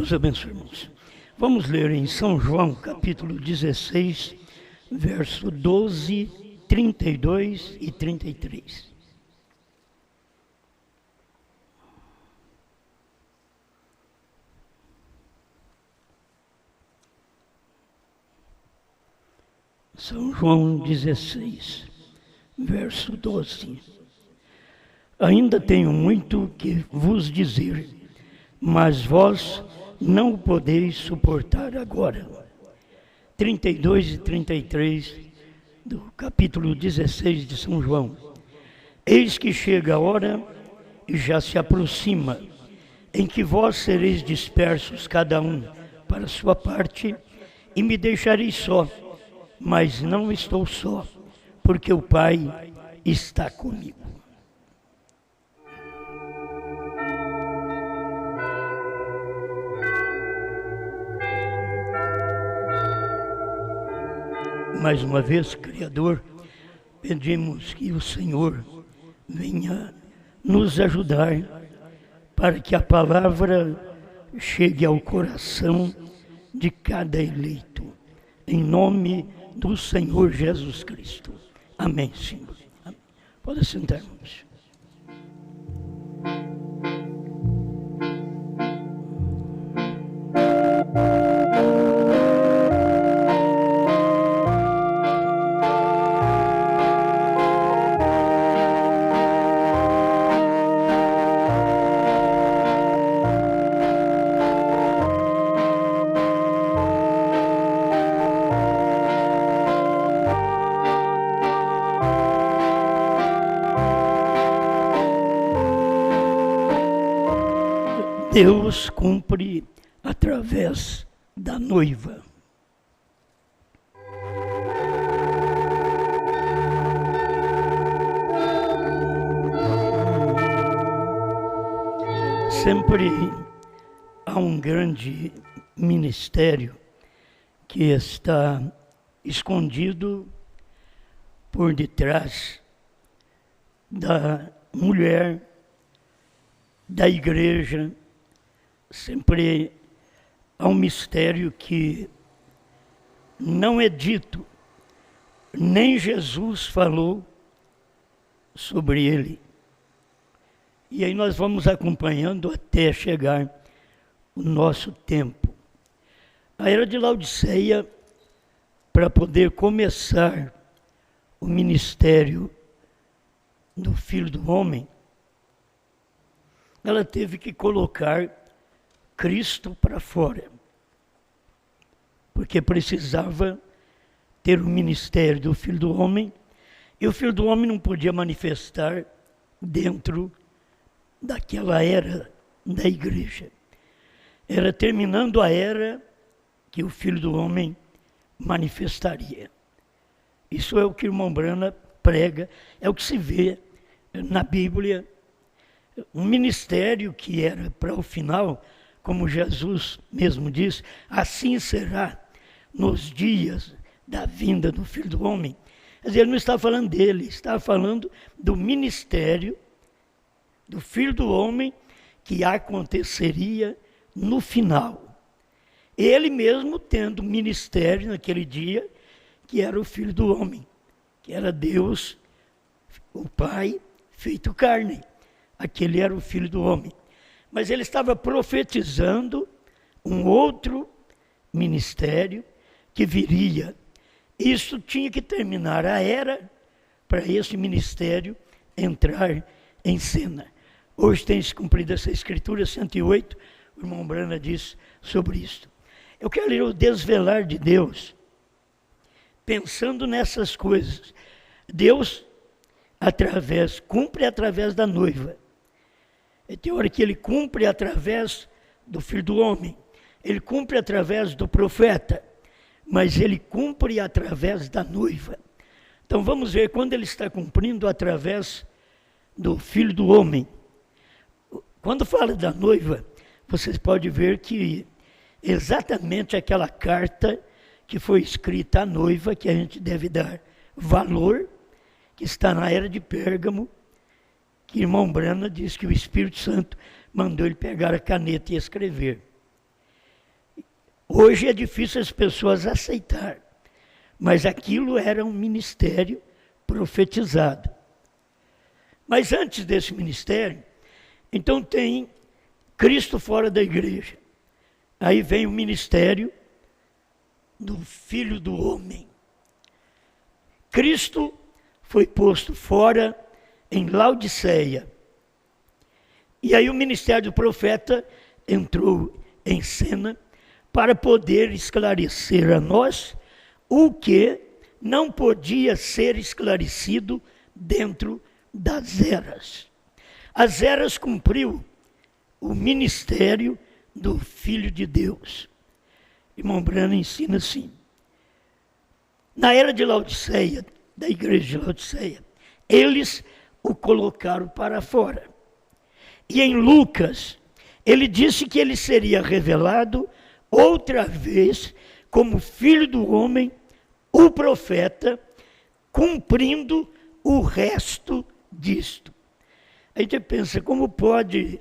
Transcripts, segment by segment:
Deus abençoe, irmãos. Vamos ler em São João, capítulo 16, verso 12, 32 e 33. São João 16, verso 12. Ainda tenho muito que vos dizer, mas vós não o podeis suportar agora. 32 e 33 do capítulo 16 de São João. Eis que chega a hora e já se aproxima, em que vós sereis dispersos cada um para a sua parte, e me deixareis só. Mas não estou só, porque o Pai está comigo. Mais uma vez, Criador, pedimos que o Senhor venha nos ajudar para que a palavra chegue ao coração de cada eleito. Em nome do Senhor Jesus Cristo. Amém, Senhor. Amém. Pode sentar, irmãos. Deus cumpre através da noiva. Sempre há um grande ministério que está escondido por detrás da mulher, da igreja. Sempre há um mistério que não é dito, nem Jesus falou sobre ele. E aí nós vamos acompanhando até chegar o nosso tempo. A era de Laodiceia, para poder começar o ministério do Filho do Homem, ela teve que colocar Cristo para fora, porque precisava ter o ministério do Filho do Homem, e o Filho do Homem não podia manifestar dentro daquela era da igreja. Era terminando a era que o Filho do Homem manifestaria. Isso é o que o irmão Brana prega, é o que se vê na Bíblia. Um ministério que era para o final, como Jesus mesmo diz, assim será nos dias da vinda do Filho do Homem. Quer dizer, ele não está falando dele, está falando do ministério do Filho do Homem que aconteceria no final. Ele mesmo tendo ministério naquele dia, que era o Filho do Homem, que era Deus, o Pai, feito carne. Aquele era o Filho do Homem. Mas ele estava profetizando um outro ministério que viria. Isso tinha que terminar a era para esse ministério entrar em cena. Hoje tem se cumprido essa escritura 108, o irmão Brana diz sobre isso. Eu quero ler o desvelar de Deus, pensando nessas coisas. Deus cumpre através da noiva. Tem hora que ele cumpre através do Filho do Homem, ele cumpre através do profeta, mas ele cumpre através da noiva. Então vamos ver quando ele está cumprindo através do Filho do Homem. Quando fala da noiva, vocês podem ver que exatamente aquela carta que foi escrita à noiva, que a gente deve dar valor, que está na era de Pérgamo, que irmão Brana diz que o Espírito Santo mandou ele pegar a caneta e escrever. Hoje é difícil as pessoas aceitar, mas aquilo era um ministério profetizado. Mas antes desse ministério, então tem Cristo fora da igreja. Aí vem o ministério do Filho do Homem. Cristo foi posto fora em Laodiceia. E aí o ministério do profeta entrou em cena para poder esclarecer a nós o que não podia ser esclarecido dentro das eras. As eras cumpriu o ministério do Filho de Deus. Irmão Brano ensina assim. Na era de Laodiceia, da igreja de Laodiceia, eles o colocaram para fora. E em Lucas, ele disse que ele seria revelado outra vez como Filho do Homem, o profeta, cumprindo o resto disto. A gente pensa, como pode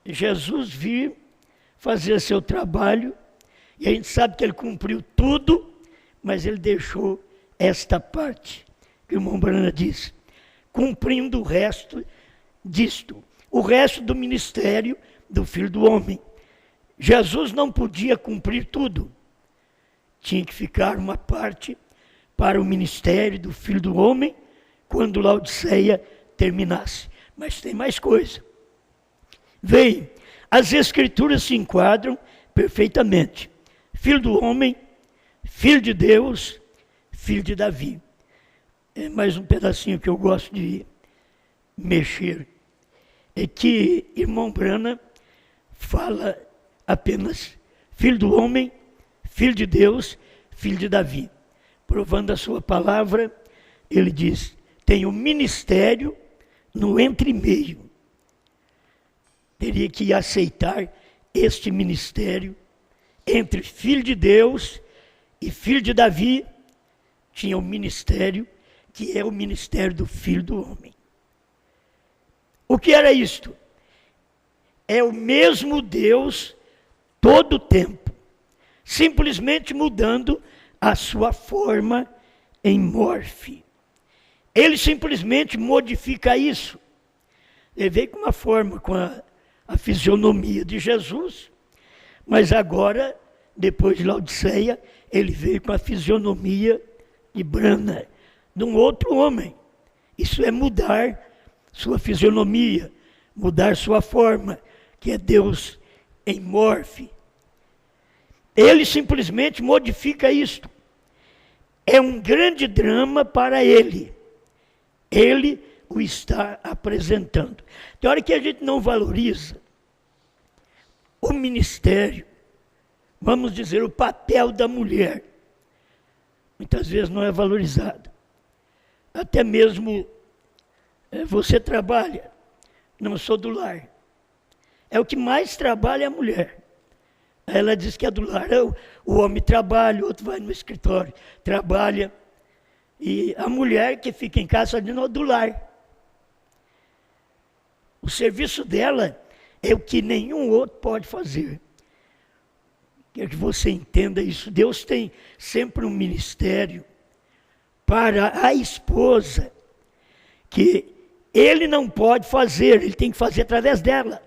Jesus vir fazer seu trabalho, e a gente sabe que ele cumpriu tudo, mas ele deixou esta parte, que o irmão Brana diz, cumprindo o resto disto, o resto do ministério do Filho do Homem. Jesus não podia cumprir tudo, tinha que ficar uma parte para o ministério do Filho do Homem, quando Laodiceia terminasse. Mas tem mais coisa. Veio, as Escrituras se enquadram perfeitamente. Filho do Homem, Filho de Deus, Filho de Davi. É mais um pedacinho que eu gosto de mexer. É que irmão Brana fala apenas Filho do Homem, Filho de Deus, Filho de Davi. Provando a sua palavra, ele diz, tem o ministério no entre-meio. Teria que aceitar este ministério entre Filho de Deus e Filho de Davi, tinha um ministério que é o ministério do Filho do Homem. O que era isto? É o mesmo Deus todo o tempo, simplesmente mudando a sua forma em morfe. Ele simplesmente modifica isso. Ele veio com uma forma, com a fisionomia de Jesus, mas agora, depois de Laodiceia, ele veio com a fisionomia de Brana, de um outro homem. Isso é mudar sua fisionomia, mudar sua forma, que é Deus em morfe. Ele simplesmente modifica isto. É um grande drama para ele. Ele o está apresentando. Tem hora que a gente não valoriza o ministério, vamos dizer, o papel da mulher. Muitas vezes não é valorizado. Até mesmo você trabalha, não sou do lar. É o que mais trabalha é a mulher. Ela diz que é do lar. O homem trabalha, o outro vai no escritório, trabalha. E a mulher que fica em casa não é do lar. O serviço dela é o que nenhum outro pode fazer. Quero que você entenda isso. Deus tem sempre um ministério para a esposa que ele não pode fazer, ele tem que fazer através dela.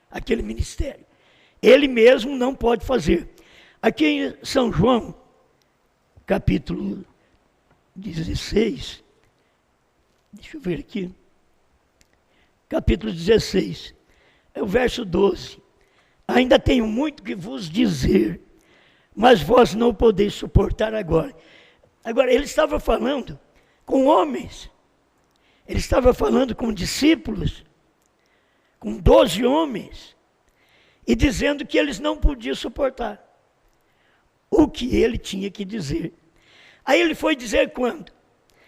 Aquele ministério. Ele mesmo não pode fazer. Aqui em São João, capítulo 16, deixa eu ver aqui, capítulo 16, é o verso 12. Ainda tenho muito que vos dizer, mas vós não podeis suportar agora. Agora, ele estava falando com homens, ele estava falando com discípulos, com 12 homens, e dizendo que eles não podiam suportar o que ele tinha que dizer. Aí ele foi dizer quando?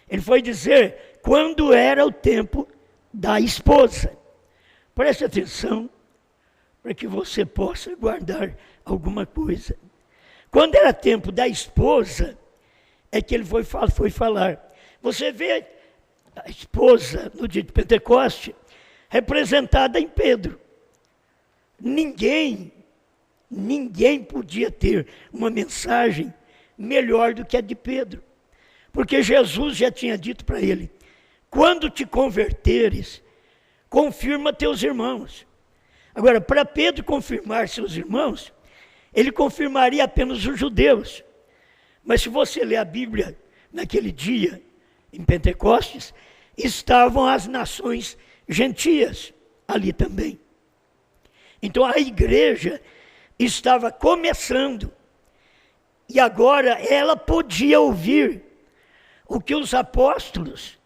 Ele foi dizer quando era o tempo da esposa. Preste atenção para que você possa guardar alguma coisa. Quando era tempo da esposa, é que ele foi falar. Você vê a esposa no dia de Pentecoste representada em Pedro. Ninguém ninguém podia ter uma mensagem melhor do que a de Pedro. Porque Jesus já tinha dito para ele: quando te converteres, confirma teus irmãos. Agora, para Pedro confirmar seus irmãos, ele confirmaria apenas os judeus. Mas se você ler a Bíblia naquele dia, em Pentecostes, estavam as nações gentias ali também. Então a igreja estava começando, e agora ela podia ouvir o que os apóstolos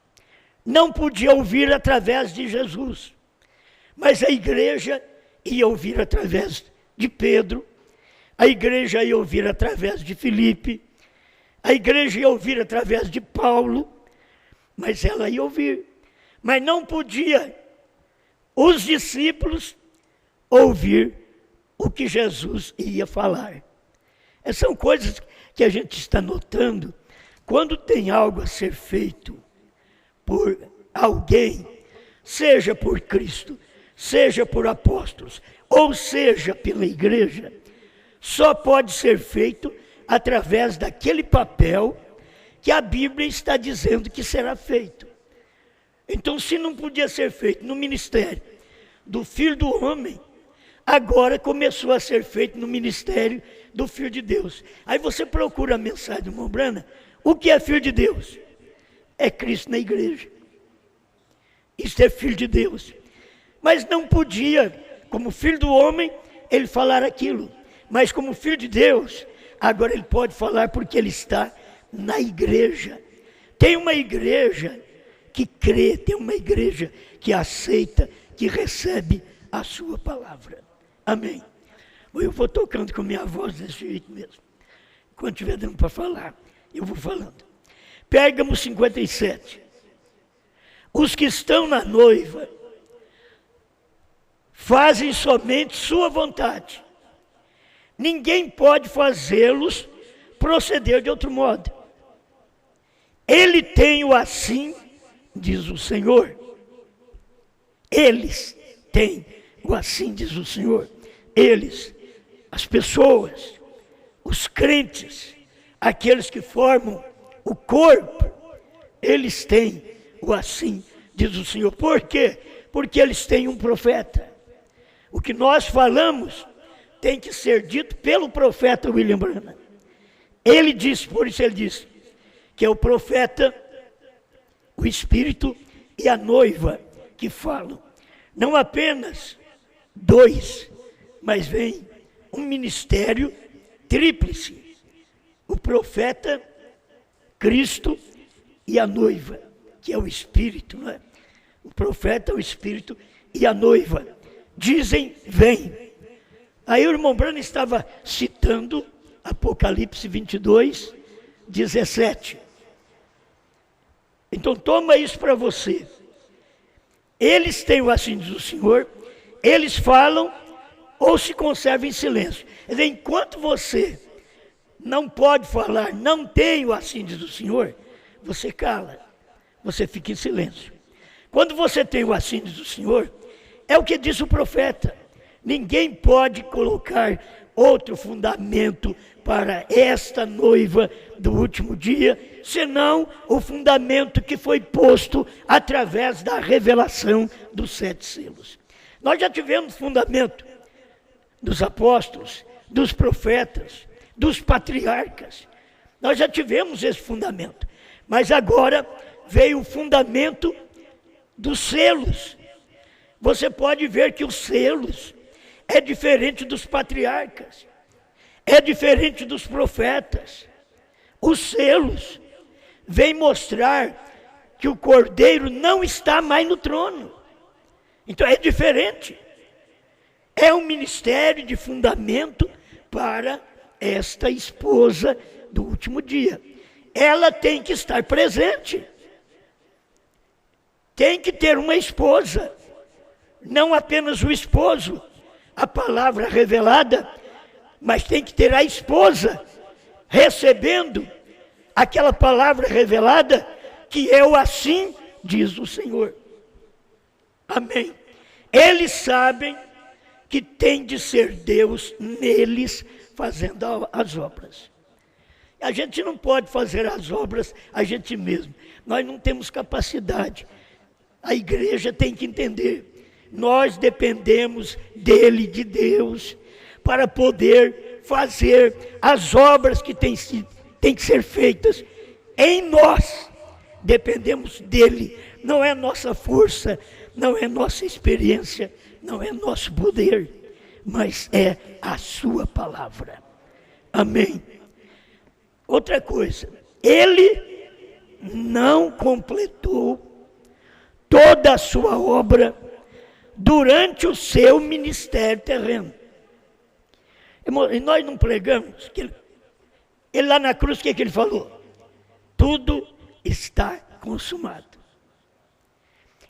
não podiam ouvir através de Jesus. Mas a igreja ia ouvir através de Pedro, a igreja ia ouvir através de Filipe, a igreja ia ouvir através de Paulo, mas ela ia ouvir. Mas não podia os discípulos ouvir o que Jesus ia falar. Essas são coisas que a gente está notando quando tem algo a ser feito por alguém, seja por Cristo, seja por apóstolos, ou seja pela igreja, só pode ser feito através daquele papel que a Bíblia está dizendo que será feito. Então, se não podia ser feito no ministério do Filho do Homem, agora começou a ser feito no ministério do Filho de Deus. Aí você procura a mensagem do irmão Brana. O que é Filho de Deus? É Cristo na igreja. Isso é Filho de Deus. Mas não podia, como Filho do Homem, ele falar aquilo. Mas como Filho de Deus, agora ele pode falar porque ele está na igreja. Tem uma igreja que crê, tem uma igreja que aceita, que recebe a sua palavra. Amém. Eu vou tocando com minha voz desse jeito mesmo. Quando estiver dando para falar, eu vou falando. Pérgamo 57. Os que estão na noiva fazem somente sua vontade. Ninguém pode fazê-los proceder de outro modo. Ele tem o assim, diz o Senhor. Eles têm o assim, diz o Senhor. Eles, as pessoas, os crentes, aqueles que formam o corpo, eles têm o assim, diz o Senhor. Por quê? Porque eles têm um profeta. O que nós falamos tem que ser dito pelo profeta William Branham. Ele disse, por isso ele disse, que é o profeta, o Espírito e a noiva que falam. Não apenas dois, mas vem um ministério tríplice. O profeta, Cristo e a noiva, que é o Espírito, não é? O profeta, o Espírito e a noiva. Dizem, vem. Aí o irmão Branham estava citando Apocalipse 22, 17. Então toma isso para você. Eles têm o assim diz o Senhor, eles falam ou se conservam em silêncio. Quer dizer, enquanto você não pode falar, não tem o assim diz o Senhor, você cala, você fica em silêncio. Quando você tem o assim diz o Senhor, é o que diz o profeta. Ninguém pode colocar outro fundamento para esta noiva do último dia, senão o fundamento que foi posto através da revelação dos 7 selos. Nós já tivemos fundamento dos apóstolos, dos profetas, dos patriarcas. Nós já tivemos esse fundamento. Mas agora veio o fundamento dos selos. Você pode ver que os selos é diferente dos patriarcas, é diferente dos profetas. Os selos vêm mostrar que o Cordeiro não está mais no trono. Então é diferente. É um ministério de fundamento para esta esposa do último dia. Ela tem que estar presente. Tem que ter uma esposa. Não apenas o esposo, a palavra revelada, mas tem que ter a esposa recebendo aquela palavra revelada que é o assim diz o Senhor. Amém. Eles sabem que tem de ser Deus neles fazendo as obras. A gente não pode fazer as obras a gente mesmo. Nós não temos capacidade. A igreja tem que entender. Nós dependemos dele, de Deus, para poder fazer as obras que têm que ser feitas em nós. Dependemos dele. Não é nossa força, não é nossa experiência, não é nosso poder, mas é a sua palavra. Amém. Outra coisa, ele não completou toda a sua obra durante o seu ministério terreno. E nós não pregamos, que ele lá na cruz, o que ele falou? Tudo está consumado.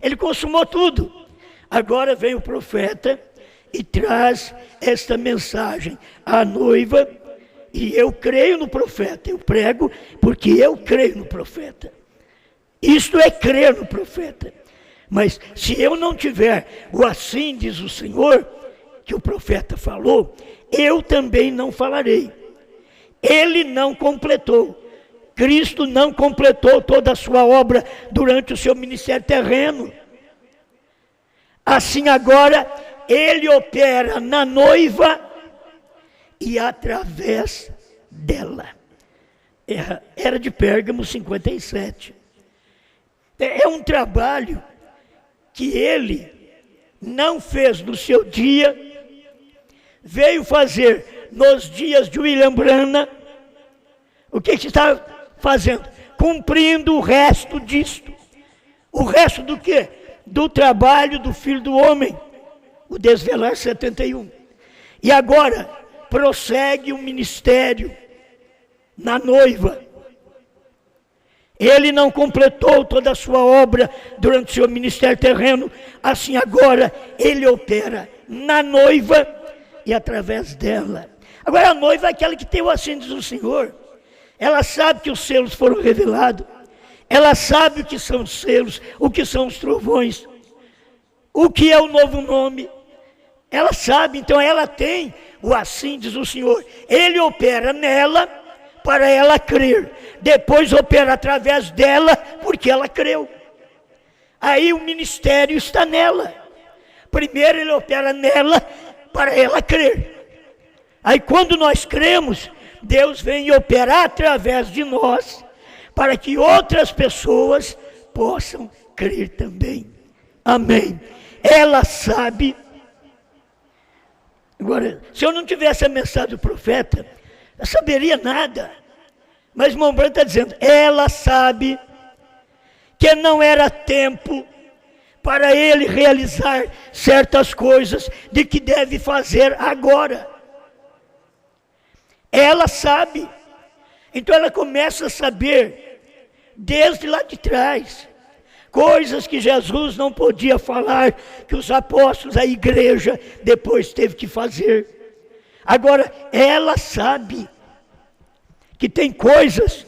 Ele consumou tudo. Agora vem o profeta e traz esta mensagem à noiva. E eu creio no profeta, eu prego porque eu creio no profeta. Isto é crer no profeta. Mas se eu não tiver o assim diz o Senhor, que o profeta falou, eu também não falarei. Ele não completou. Cristo não completou toda a sua obra durante o seu ministério terreno. Assim agora, ele opera na noiva e através dela. Era de Pérgamo 57. É um trabalho que ele não fez no seu dia, veio fazer nos dias de William Branham. O que está fazendo? Cumprindo o resto disto. O resto do quê? Do trabalho do Filho do Homem, o Desvelar 71. E agora prossegue o ministério na noiva. Ele não completou toda a sua obra durante o seu ministério terreno, assim agora ele opera na noiva e através dela. Agora a noiva é aquela que tem o assim diz o Senhor. Ela sabe que os selos foram revelados. Ela sabe o que são os selos, o que são os trovões, o que é o novo nome. Ela sabe, então ela tem o assim diz o Senhor. Ele opera nela para ela crer. Depois opera através dela porque ela creu. Aí o ministério está nela. Primeiro ele opera nela para ela crer. Aí quando nós cremos, Deus vem operar através de nós para que outras pessoas possam crer também. Amém. Ela sabe. Agora, se eu não tivesse a mensagem do profeta, eu saberia nada. Mas o irmão Branham está dizendo, ela sabe que não era tempo para ele realizar certas coisas de que deve fazer agora. Ela sabe. Então ela começa a saber desde lá de trás coisas que Jesus não podia falar, que os apóstolos, a igreja, depois teve que fazer. Agora, ela sabe que tem coisas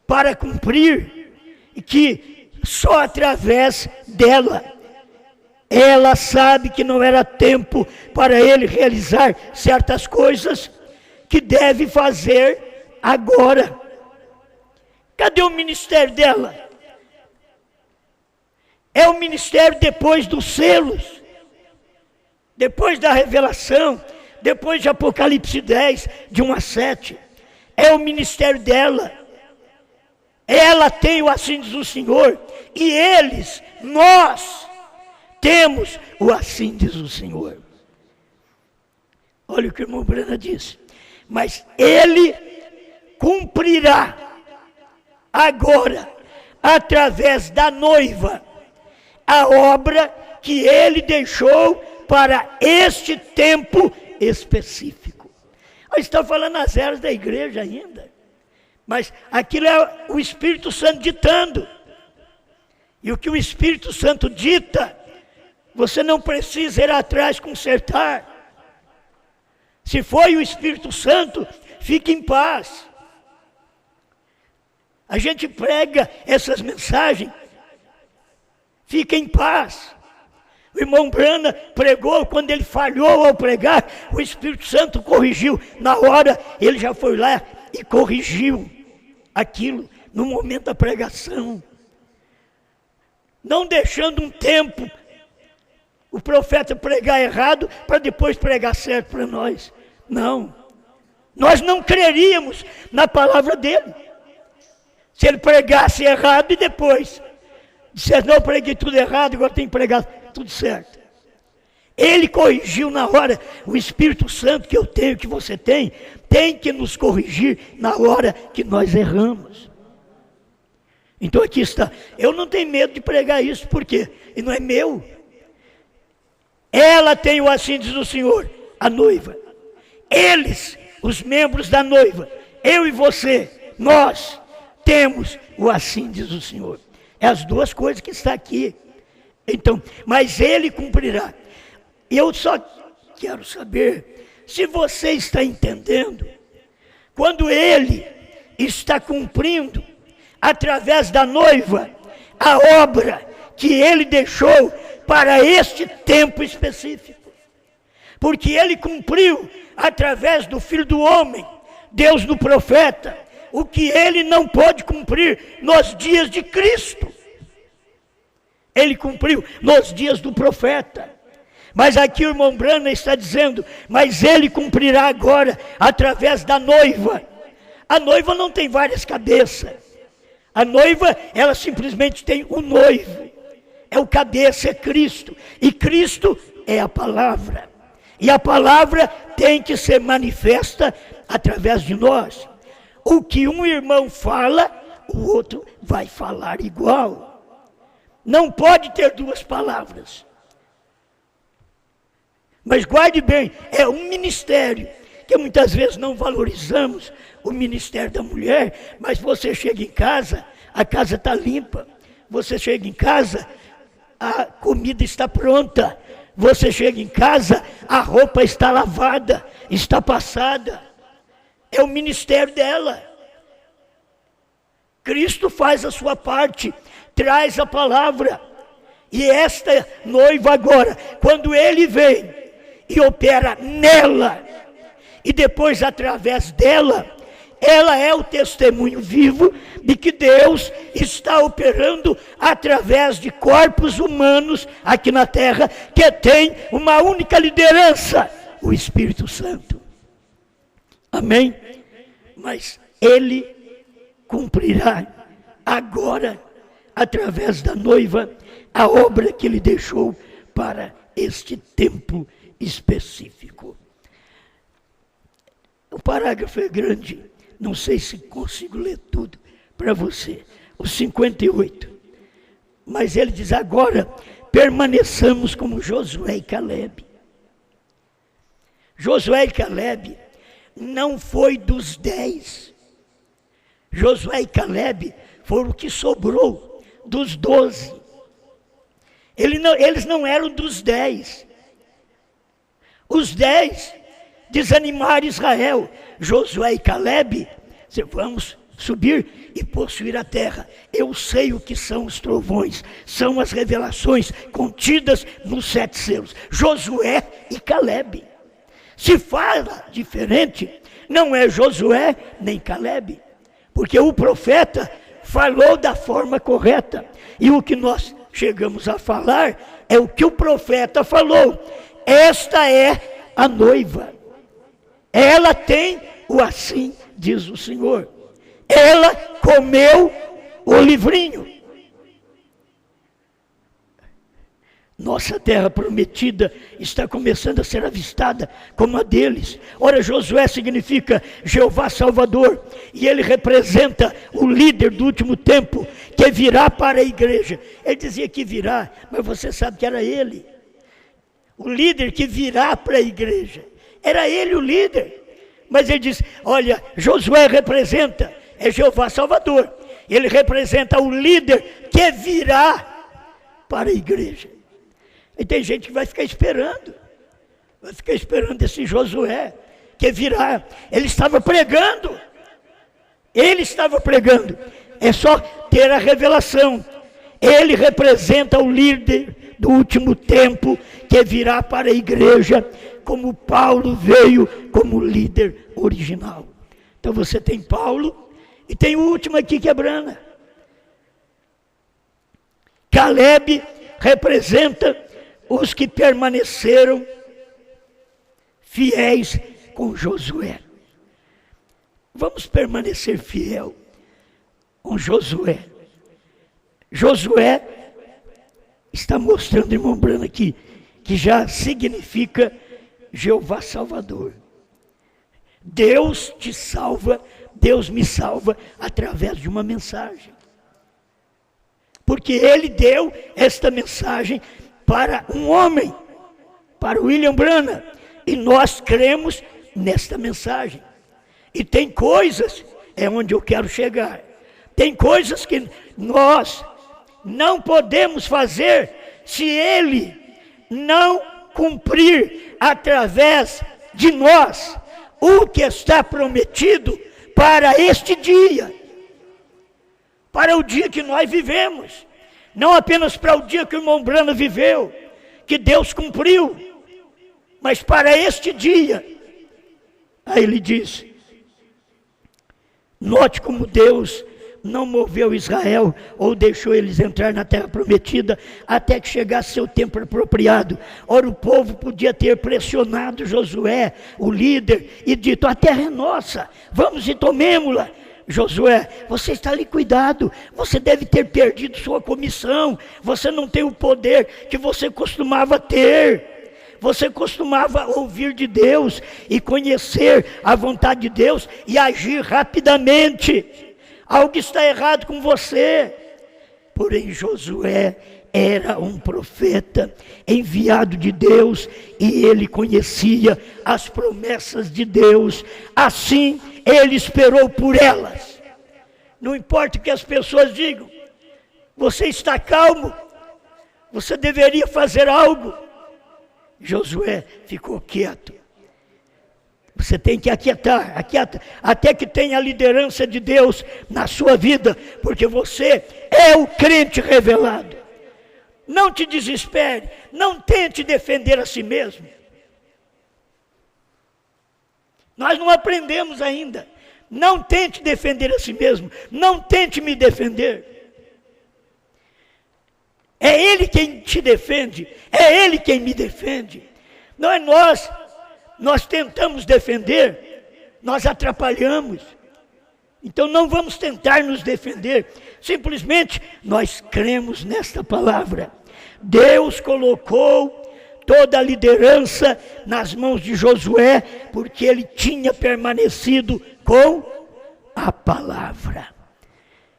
para cumprir e que só através dela. Ela sabe que não era tempo para ele realizar certas coisas que deve fazer agora. Cadê o ministério dela? É o ministério depois dos selos, depois da revelação, depois de Apocalipse 10, de 1 a 7. É o ministério dela. Ela tem o assim diz o Senhor. E eles, nós, temos o assim diz o Senhor. Olha o que o irmão Branham disse. Mas ele cumprirá agora, através da noiva, a obra que ele deixou para este tempo específico. Nós estamos falando as eras da igreja ainda, mas aquilo é o Espírito Santo ditando. E o que o Espírito Santo dita, você não precisa ir atrás consertar. Se foi o Espírito Santo, fique em paz. A gente prega essas mensagens, fica em paz. O irmão Brana pregou, quando ele falhou ao pregar, o Espírito Santo corrigiu. Na hora, ele já foi lá e corrigiu aquilo no momento da pregação. Não deixando um tempo o profeta pregar errado para depois pregar certo para nós. Não. Nós não creríamos na palavra dele. Se ele pregasse errado e depois dissesse, não, eu preguei tudo errado, agora tem que pregar tudo certo. Ele corrigiu na hora. O Espírito Santo que eu tenho, que você tem que nos corrigir na hora que nós erramos. Então aqui está. Eu não tenho medo de pregar isso, por quê? E não é meu. Ela tem o assim diz o Senhor, a noiva. Eles, os membros da noiva, eu e você, nós temos o assim diz o Senhor. É as duas coisas que está aqui. Então, mas ele cumprirá. Eu só quero saber se você está entendendo. Quando ele está cumprindo, através da noiva, a obra que ele deixou para este tempo específico. Porque ele cumpriu, através do Filho do Homem, Deus do profeta, o que ele não pôde cumprir nos dias de Cristo. Ele cumpriu nos dias do profeta. Mas aqui o irmão Brana está dizendo, mas ele cumprirá agora através da noiva. A noiva não tem várias cabeças. A noiva, ela simplesmente tem um noivo. É o cabeça, é Cristo. E Cristo é a palavra. E a palavra tem que ser manifesta através de nós. O que um irmão fala, o outro vai falar igual. Não pode ter duas palavras. Mas guarde bem, é um ministério, que muitas vezes não valorizamos o ministério da mulher, mas você chega em casa, a casa está limpa. Você chega em casa, a comida está pronta. Você chega em casa, a roupa está lavada, está passada. É o ministério dela. Cristo faz a sua parte, traz a palavra. E esta noiva agora, quando ele vem e opera nela, e depois através dela, ela é o testemunho vivo de que Deus está operando através de corpos humanos aqui na terra, que tem uma única liderança, o Espírito Santo. Amém? Mas ele cumprirá agora, através da noiva, a obra que ele deixou para este tempo específico. O parágrafo é grande, não sei se consigo ler tudo para você, o 58. Mas ele diz, agora permaneçamos como Josué e Caleb. Josué e Caleb não foi dos 10. Josué e Caleb foram o que sobrou dos 12. Eles não eram dos 10. Os 10 desanimaram Israel. Josué e Caleb, vamos subir e possuir a terra. Eu sei o que são os trovões, são as revelações contidas nos 7 selos. Josué e Caleb. Se fala diferente, não é Josué nem Caleb, porque o profeta falou da forma correta, e o que nós chegamos a falar é o que o profeta falou. Esta é a noiva, ela tem o assim diz o Senhor, ela comeu o livrinho. Nossa terra prometida está começando a ser avistada como a deles. Ora, Josué significa Jeová Salvador, e ele representa o líder do último tempo, que virá para a igreja. Ele dizia que virá, mas você sabe que era ele. O líder que virá para a igreja. Era ele o líder. Mas ele diz, olha, Josué representa, é Jeová Salvador. Ele representa o líder que virá para a igreja. E tem gente que vai ficar esperando esse Josué, que virá. Ele estava pregando, é só ter a revelação. Ele representa o líder do último tempo que virá para a igreja, como Paulo veio como líder original. Então você tem Paulo e tem o último aqui que é Brana. Caleb representa os que permaneceram fiéis com Josué. Vamos permanecer fiel com Josué. Josué está mostrando, irmão Brana, aqui, que já significa Jeová Salvador. Deus te salva, Deus me salva através de uma mensagem. Porque Ele deu esta mensagem para um homem, para William Branham, e nós cremos nesta mensagem. E tem coisas, é onde eu quero chegar, tem coisas que nós não podemos fazer se Ele não cumprir através de nós o que está prometido para este dia, para o dia que nós vivemos, não apenas para o dia que o irmão Branham viveu, que Deus cumpriu, mas para este dia. Aí ele diz, note como Deus não moveu Israel ou deixou eles entrar na terra prometida até que chegasse seu tempo apropriado. Ora, o povo podia ter pressionado Josué, o líder, e dito, a terra é nossa, vamos e tomemos-la. Josué, você está ali, cuidado, você deve ter perdido sua comissão, você não tem o poder que você costumava ter. Você costumava ouvir de Deus e conhecer a vontade de Deus e agir rapidamente. Algo está errado com você. Porém, Josué era um profeta enviado de Deus e ele conhecia as promessas de Deus. Assim, ele esperou por elas. Não importa o que as pessoas digam. Você está calmo. Você deveria fazer algo. Josué ficou quieto. Você tem que aquietar, até que tenha a liderança de Deus na sua vida, porque você é o crente revelado. Não te desespere, não tente defender a si mesmo. Nós não aprendemos ainda. Não tente defender a si mesmo, não tente me defender. É Ele quem te defende, é Ele quem me defende. Não é nós. Nós tentamos defender, nós atrapalhamos. Então não vamos tentar nos defender, simplesmente nós cremos nesta palavra. Deus colocou toda a liderança nas mãos de Josué, porque ele tinha permanecido com a palavra.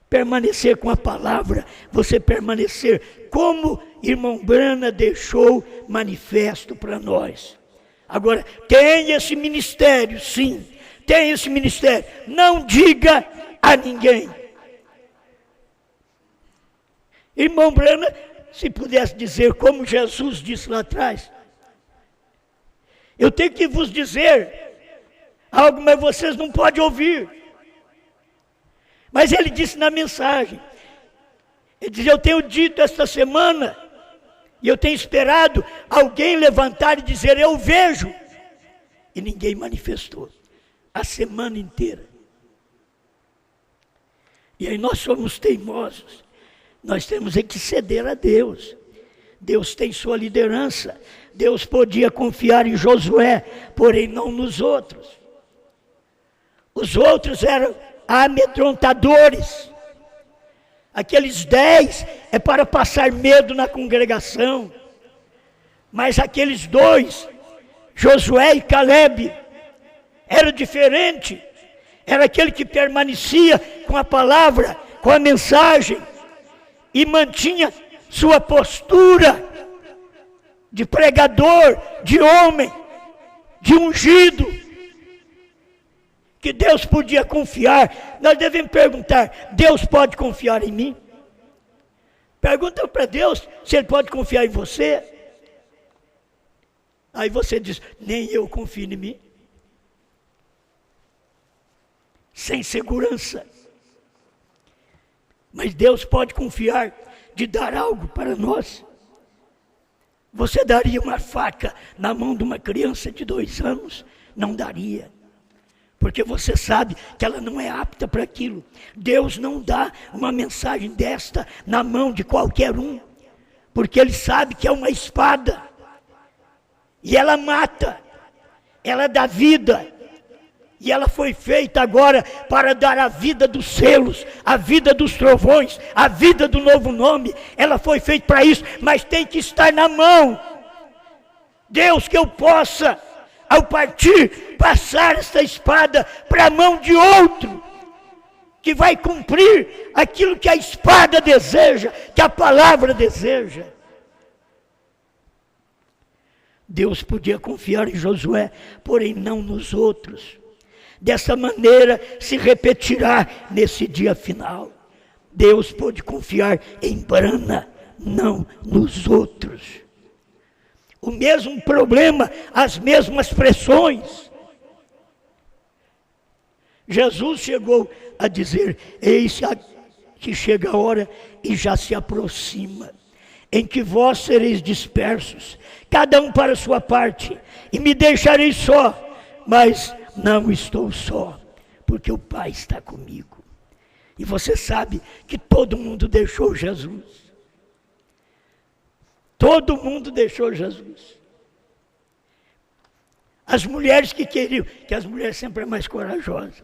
Permanecer com a palavra, você permanecer como irmão Branham deixou manifesto para nós. Agora, tem esse ministério, sim, tem esse ministério. Não diga a ninguém. Irmão Branham, se pudesse dizer como Jesus disse lá atrás, eu tenho que vos dizer algo, mas vocês não podem ouvir. Mas ele disse na mensagem, ele diz, eu tenho dito esta semana, e eu tenho esperado alguém levantar e dizer, eu vejo. E ninguém manifestou. A semana inteira. E aí nós somos teimosos. Nós temos que ceder a Deus. Deus tem sua liderança. Deus podia confiar em Josué, porém não nos outros. Os outros eram amedrontadores. Aqueles 10 é para passar medo na congregação. Mas aqueles 2, Josué e Caleb, era diferente. Era aquele que permanecia com a palavra, com a mensagem, e mantinha sua postura de pregador, de homem, de ungido, que Deus podia confiar. Nós devemos perguntar, Deus pode confiar em mim? Pergunta para Deus se Ele pode confiar em você. Aí você diz, nem eu confio em mim. Sem segurança. Mas Deus pode confiar de dar algo para nós. Você daria uma faca na mão de uma criança de 2 anos? Não daria. Porque você sabe que ela não é apta para aquilo. Deus não dá uma mensagem desta na mão de qualquer um. Porque Ele sabe que é uma espada. E ela mata. Ela dá vida. E ela foi feita agora para dar a vida dos selos, a vida dos trovões, a vida do novo nome. Ela foi feita para isso, mas tem que estar na mão. Deus, que eu possa, ao partir, passar esta espada para a mão de outro, que vai cumprir aquilo que a espada deseja, que a palavra deseja. Deus podia confiar em Josué, porém não nos outros. Dessa maneira se repetirá nesse dia final. Deus pôde confiar em Brana, não nos outros. O mesmo problema, as mesmas pressões. Jesus chegou a dizer: eis que chega a hora e já se aproxima, em que vós sereis dispersos, cada um para a sua parte, e me deixareis só, mas não estou só, porque o Pai está comigo. E você sabe que todo mundo deixou Jesus. Todo mundo deixou Jesus. As mulheres que queriam, que as mulheres sempre é mais corajosas,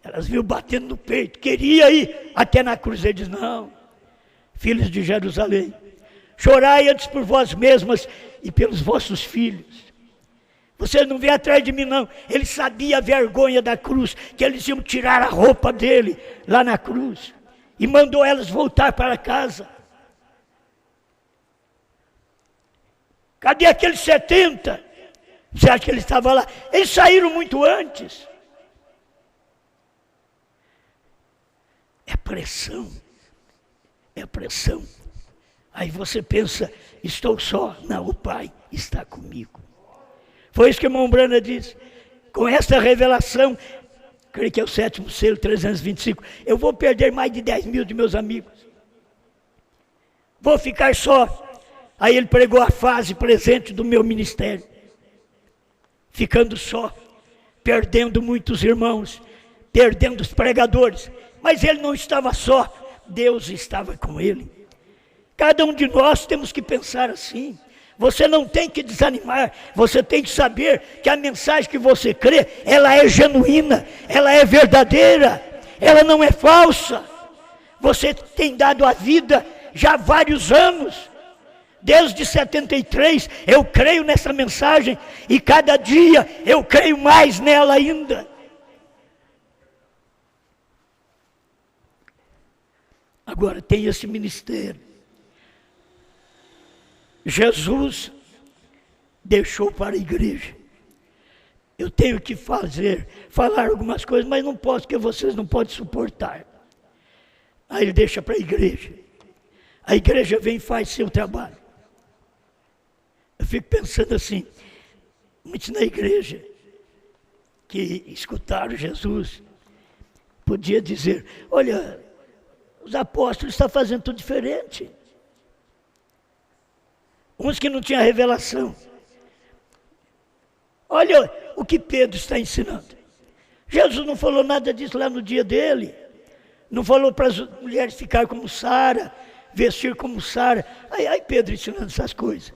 elas viam batendo no peito, queria ir até na cruz. Ele diz: não, filhos de Jerusalém, chorai antes por vós mesmas e pelos vossos filhos. Vocês não vêm atrás de mim, não. Ele sabia a vergonha da cruz, que eles iam tirar a roupa dele lá na cruz, e mandou elas voltar para casa. Cadê aqueles 70? Você acha que ele estava lá? Eles saíram muito antes. É pressão. É pressão. Aí você pensa: estou só. Não, o Pai está comigo. Foi isso que o irmão Brana disse. Com esta revelação, creio que é o 7º selo, 325, eu vou perder mais de 10 mil de meus amigos. Vou ficar só. Aí ele pregou a fase presente do meu ministério. Ficando só, perdendo muitos irmãos, perdendo os pregadores. Mas ele não estava só, Deus estava com ele. Cada um de nós temos que pensar assim. Você não tem que desanimar, você tem que saber que a mensagem que você crê, ela é genuína, ela é verdadeira, ela não é falsa. Você tem dado a vida já há vários anos, desde 73, eu creio nessa mensagem e cada dia eu creio mais nela ainda. Agora tem esse ministério. Jesus deixou para a igreja. Eu tenho que falar algumas coisas, mas não posso, porque vocês não podem suportar. Aí ele deixa para a igreja. A igreja vem e faz seu trabalho. Eu fico pensando assim, muitos na igreja que escutaram Jesus, podia dizer: olha, os apóstolos estão fazendo tudo diferente. Uns que não tinham revelação. Olha o que Pedro está ensinando. Jesus não falou nada disso lá no dia dele. Não falou para as mulheres ficar como Sara, vestir como Sara. Aí Pedro ensinando essas coisas.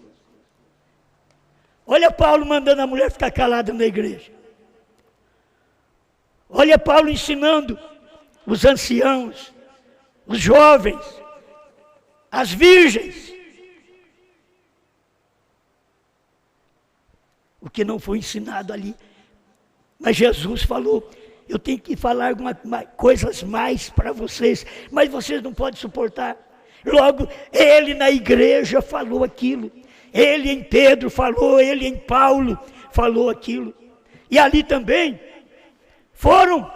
Olha Paulo mandando a mulher ficar calada na igreja. Olha Paulo ensinando os anciãos, os jovens, as virgens. O que não foi ensinado ali. Mas Jesus falou: eu tenho que falar coisas mais para vocês, mas vocês não podem suportar. Logo, ele na igreja falou aquilo. Ele em Pedro falou, ele em Paulo falou aquilo. E ali também foram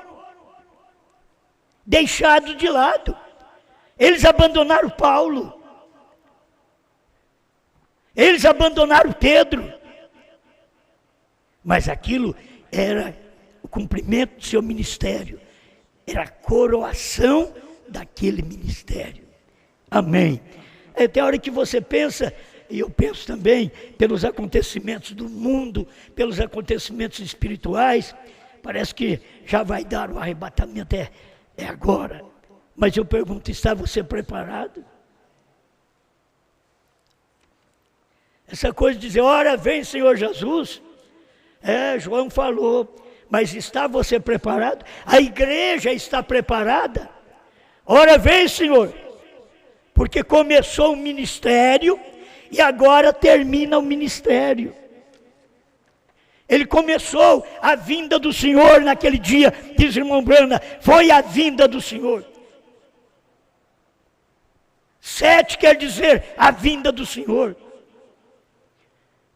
deixados de lado. Eles abandonaram Paulo. Eles abandonaram Pedro. Mas aquilo era o cumprimento do seu ministério. Era a coroação daquele ministério. Amém. Tem hora que você pensa e eu penso também pelos acontecimentos do mundo, pelos acontecimentos espirituais, parece que já vai dar o arrebatamento, é agora. Mas eu pergunto, está você preparado? Essa coisa de dizer, ora vem Senhor Jesus, João falou, mas está você preparado? A igreja está preparada? Ora vem Senhor, porque começou o ministério e agora termina o ministério. Ele começou a vinda do Senhor naquele dia, diz o irmão Brana, foi a vinda do Senhor. 7 quer dizer a vinda do Senhor.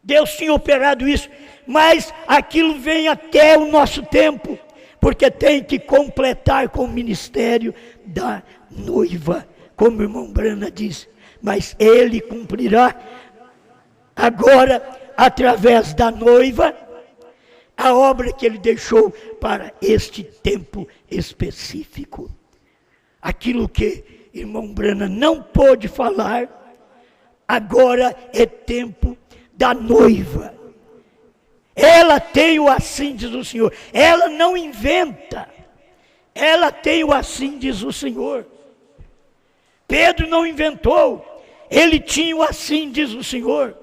Deus tinha operado isso, mas aquilo vem até o nosso tempo, porque tem que completar com o ministério da noiva, como o irmão Brana diz, mas ele cumprirá agora, através da noiva, a obra que ele deixou para este tempo específico. Aquilo que irmão Brana não pôde falar, agora é tempo da noiva. Ela tem o assim, diz o Senhor. Ela não inventa. Ela tem o assim, diz o Senhor. Pedro não inventou. Ele tinha o assim, diz o Senhor.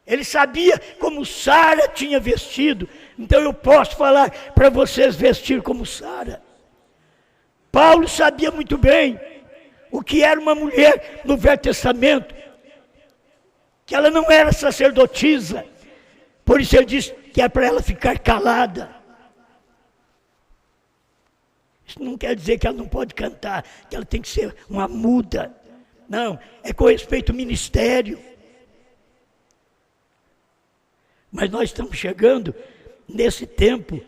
Ele sabia como Sara tinha vestido. Então eu posso falar para vocês vestir como Sara. Paulo sabia muito bem o que era uma mulher no Velho Testamento. Que ela não era sacerdotisa. Por isso ele diz que é para ela ficar calada. Isso não quer dizer que ela não pode cantar, que ela tem que ser uma muda. Não, é com respeito ao ministério. Mas nós estamos chegando nesse tempo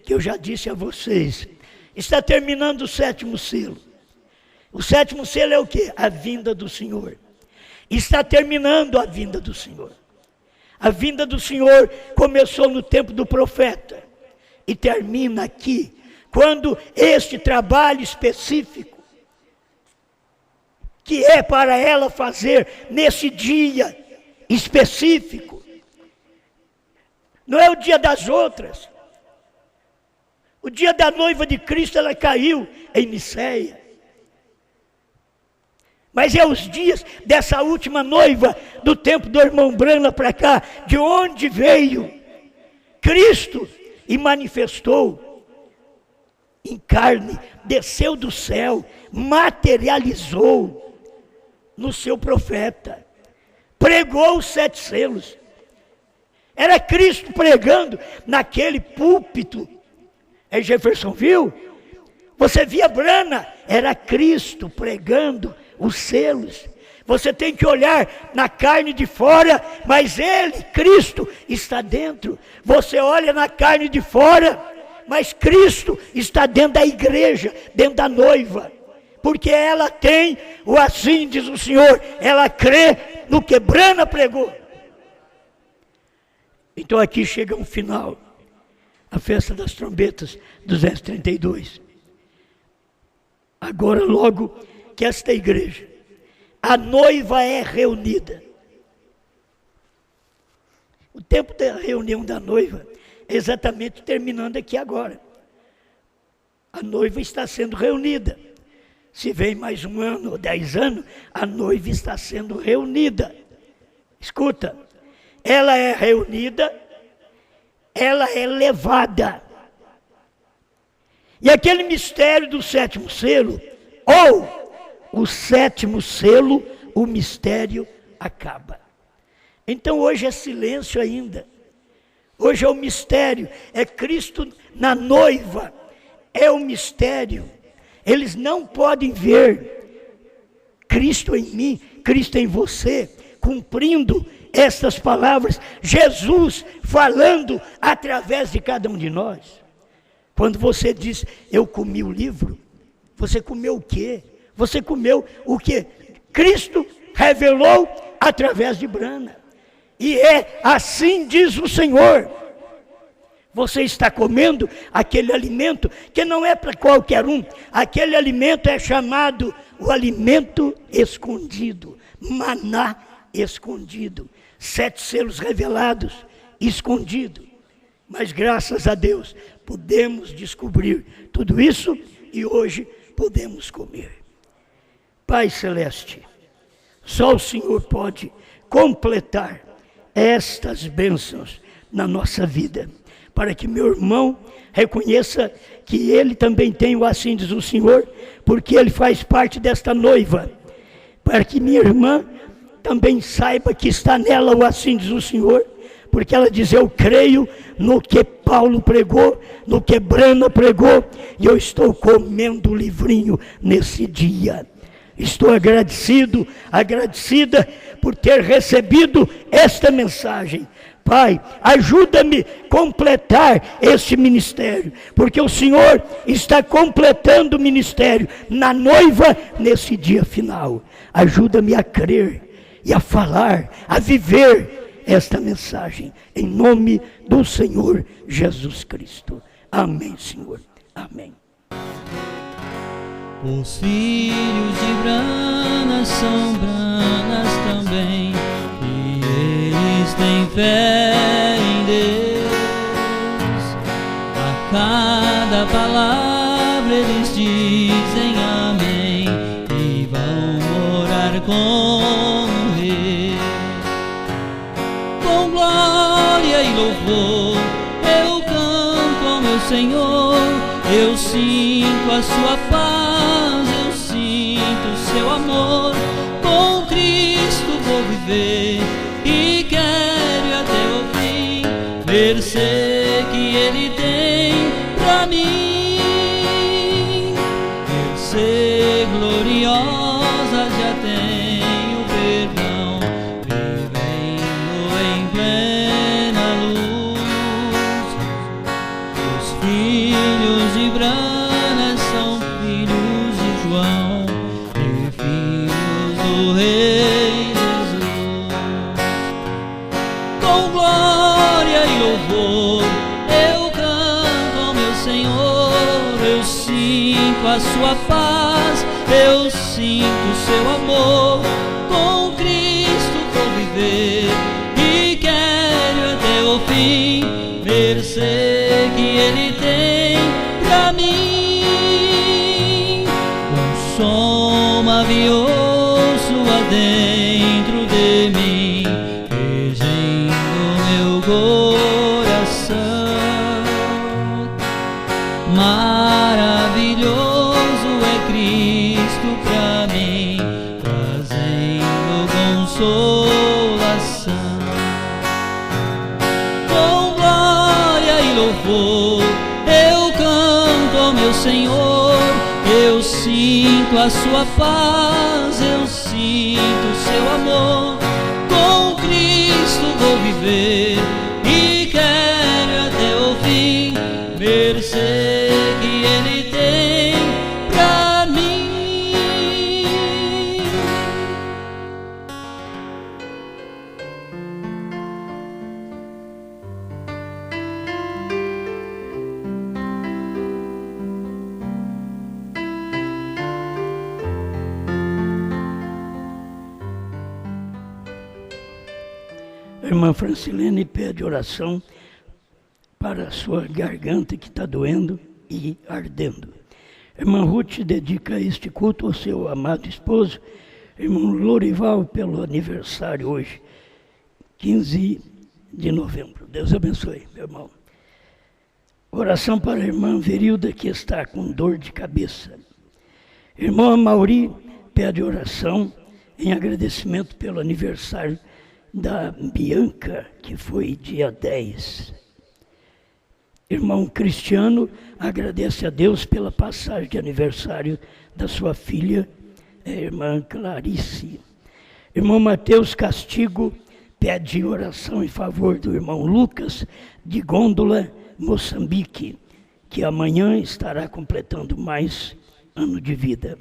que eu já disse a vocês. Está terminando o 7º selo. O 7º selo é o quê? A vinda do Senhor. Está terminando a vinda do Senhor. A vinda do Senhor começou no tempo do profeta e termina aqui, quando este trabalho específico, que é para ela fazer nesse dia específico, não é o dia das outras. O dia da noiva de Cristo, ela caiu em Niceia. Mas é os dias dessa última noiva, do tempo do irmão Brana para cá, de onde veio Cristo e manifestou em carne, desceu do céu, materializou no seu profeta, pregou os 7 selos. Era Cristo pregando naquele púlpito em Jeffersonville. Você via Brana, era Cristo pregando os selos. Você tem que olhar na carne de fora, mas ele, Cristo, está dentro. Você olha na carne de fora, mas Cristo está dentro da igreja, dentro da noiva. Porque ela tem o assim, diz o Senhor, ela crê no que Brana pregou. Então aqui chega um final, a festa das trombetas, 232. Agora logo que esta igreja, a noiva é reunida. O tempo da reunião da noiva é exatamente terminando aqui agora. A noiva está sendo reunida. Se vem mais 1 ano ou 10 anos, a noiva está sendo reunida. Escuta, ela é reunida, ela é levada. E aquele mistério do 7º selo, ou o 7º selo, o mistério acaba. Então hoje é silêncio ainda. Hoje é o mistério, é Cristo na noiva, é o mistério. Eles não podem ver Cristo em mim, Cristo em você, cumprindo estas palavras, Jesus falando através de cada um de nós. Quando você diz, eu comi o livro, você comeu o quê? Você comeu o quê? Cristo revelou através de Brana. E é assim diz o Senhor. Você está comendo aquele alimento que não é para qualquer um. Aquele alimento é chamado o alimento escondido, maná escondido. 7 selos revelados, escondido. Mas graças a Deus, podemos descobrir tudo isso e hoje podemos comer. Pai Celeste, só o Senhor pode completar estas bênçãos na nossa vida, para que meu irmão reconheça que ele também tem o assim diz o Senhor, porque ele faz parte desta noiva, para que minha irmã também saiba que está nela o assim diz o Senhor, porque ela diz, eu creio no que Paulo pregou, no que Brana pregou, e eu estou comendo o livrinho nesse dia. Estou agradecida por ter recebido esta mensagem. Pai, ajuda-me a completar este ministério, porque o Senhor está completando o ministério na noiva nesse dia final. Ajuda-me a crer e a falar, a viver esta mensagem, em nome do Senhor Jesus Cristo. Amém, Senhor. Amém. Os filhos de Brana são branas também, e eles têm fé em Deus. A cada palavra eles dizem amém, e vão morar com o Rei. Com glória e louvor eu canto ao meu Senhor, eu sinto a sua paz, eu sinto o seu amor. Com Cristo vou viver e quero ir até o fim, mercê que Ele tem pra mim. Mercê gloriosa, já tenho perdão, vivendo em plena luz. Os filhos de Brana são filhos de João e filhos do Rei Jesus. Com glória e louvor eu canto ao meu Senhor, eu sinto a sua paz, eu sinto o seu amor. Com Cristo vou viver e quero até o fim, mercê que Ele tem pra mim. Um som mavioso adentro de mim, regendo meu coração. Maravilhoso é Cristo pra mim, trazendo consolação. Com glória e louvor eu canto ao meu Senhor, eu sinto a sua paz, eu sinto o seu amor. Com Cristo vou viver e quero até o fim, mercê que Ele tem pra mim. A irmã Francilene pede oração para a sua garganta que está doendo e ardendo. A irmã Ruth dedica este culto ao seu amado esposo, irmão Lorival, pelo aniversário hoje, 15 de novembro. Deus abençoe, meu irmão. Oração para a irmã Verilda, que está com dor de cabeça. Irmã Mauri pede oração em agradecimento pelo aniversário da Bianca, que foi dia 10. Irmão Cristiano agradece a Deus pela passagem de aniversário da sua filha, a irmã Clarice. Irmão Mateus Castigo pede oração em favor do irmão Lucas, de Gôndola, Moçambique, que amanhã estará completando mais ano de vida.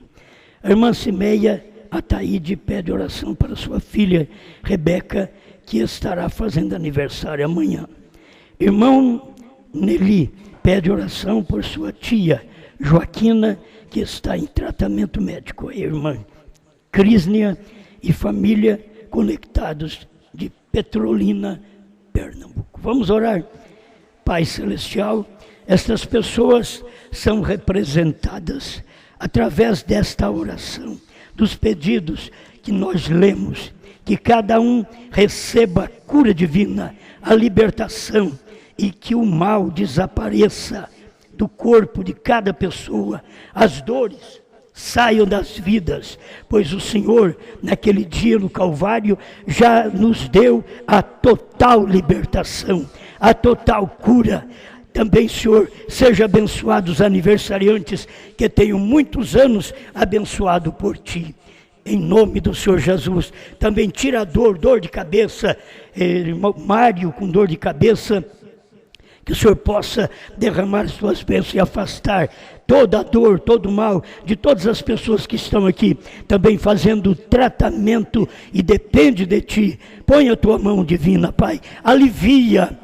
A irmã Cimeia Ataíde pede oração para sua filha, Rebeca, que estará fazendo aniversário amanhã. Irmão Nelly pede oração por sua tia, Joaquina, que está em tratamento médico. A irmã Crisnia e família conectados de Petrolina, Pernambuco. Vamos orar. Pai Celestial, estas pessoas são representadas através desta oração, dos pedidos que nós lemos, que cada um receba a cura divina, a libertação, e que o mal desapareça do corpo de cada pessoa, as dores saiam das vidas, pois o Senhor, naquele dia no Calvário, já nos deu a total libertação, a total cura. Também, Senhor, seja abençoado os aniversariantes que tenham muitos anos abençoado por Ti. Em nome do Senhor Jesus. Também tira a dor de cabeça, Mário com dor de cabeça, que o Senhor possa derramar as Suas bênçãos e afastar toda a dor, todo o mal de todas as pessoas que estão aqui, também fazendo tratamento e depende de Ti. Põe a Tua mão divina, Pai, alivia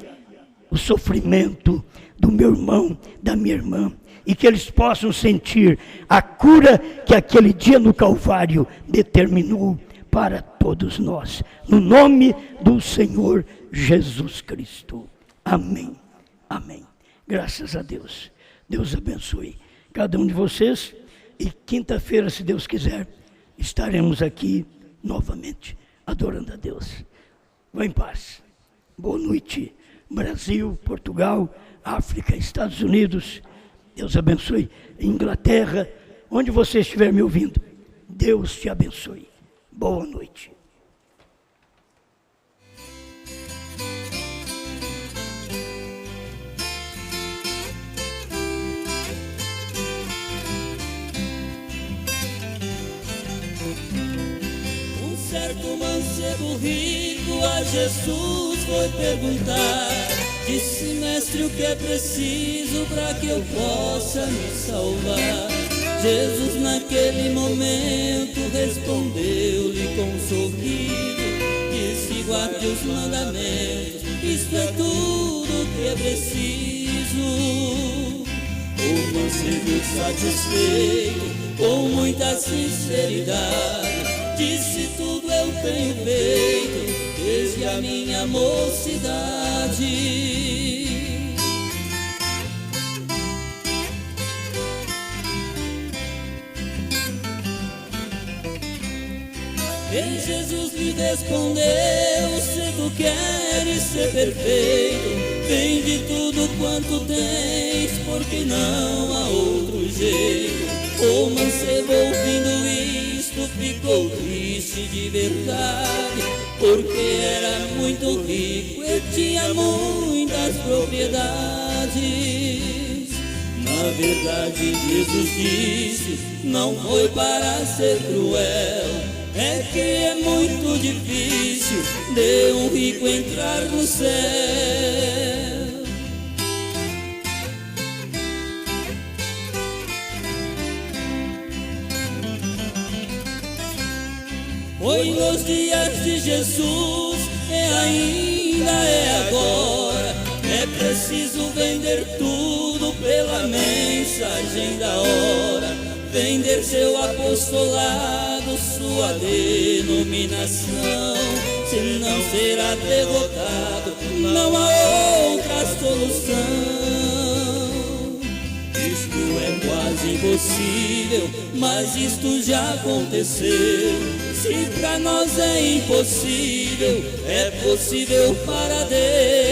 o sofrimento do meu irmão, da minha irmã, e que eles possam sentir a cura que aquele dia no Calvário determinou para todos nós. No nome do Senhor Jesus Cristo. Amém. Amém. Graças a Deus. Deus abençoe cada um de vocês. E quinta-feira, se Deus quiser, estaremos aqui novamente, adorando a Deus. Vá em paz. Boa noite, Brasil, Portugal, África, Estados Unidos. Deus abençoe. Inglaterra, onde você estiver me ouvindo, Deus te abençoe. Boa noite. Um certo mancebo rico a Jesus foi perguntar, disse: mestre, o que é preciso para que eu possa me salvar? Jesus naquele momento respondeu-lhe com um sorriso, disse: guarde os mandamentos, isto é tudo que é preciso. O mancebo satisfeito, com muita sinceridade, disse: tudo eu tenho feito desde a minha mocidade. E Jesus lhe respondeu: se tu queres ser perfeito, vende tudo quanto tens, porque não há outro jeito. O mancebo, ouvindo isto, ficou triste de verdade, porque era muito rico e tinha muitas propriedades. Na verdade, Jesus disse: não foi para ser cruel, é que é muito difícil de um rico entrar no céu. Foi nos dias de Jesus e ainda é agora. É preciso vender tudo pela mensagem da hora, vender seu apostolado, sua denominação, senão será derrotado, não há outra solução. Isto é quase impossível, mas isto já aconteceu. Se para nós é impossível, é possível para Deus.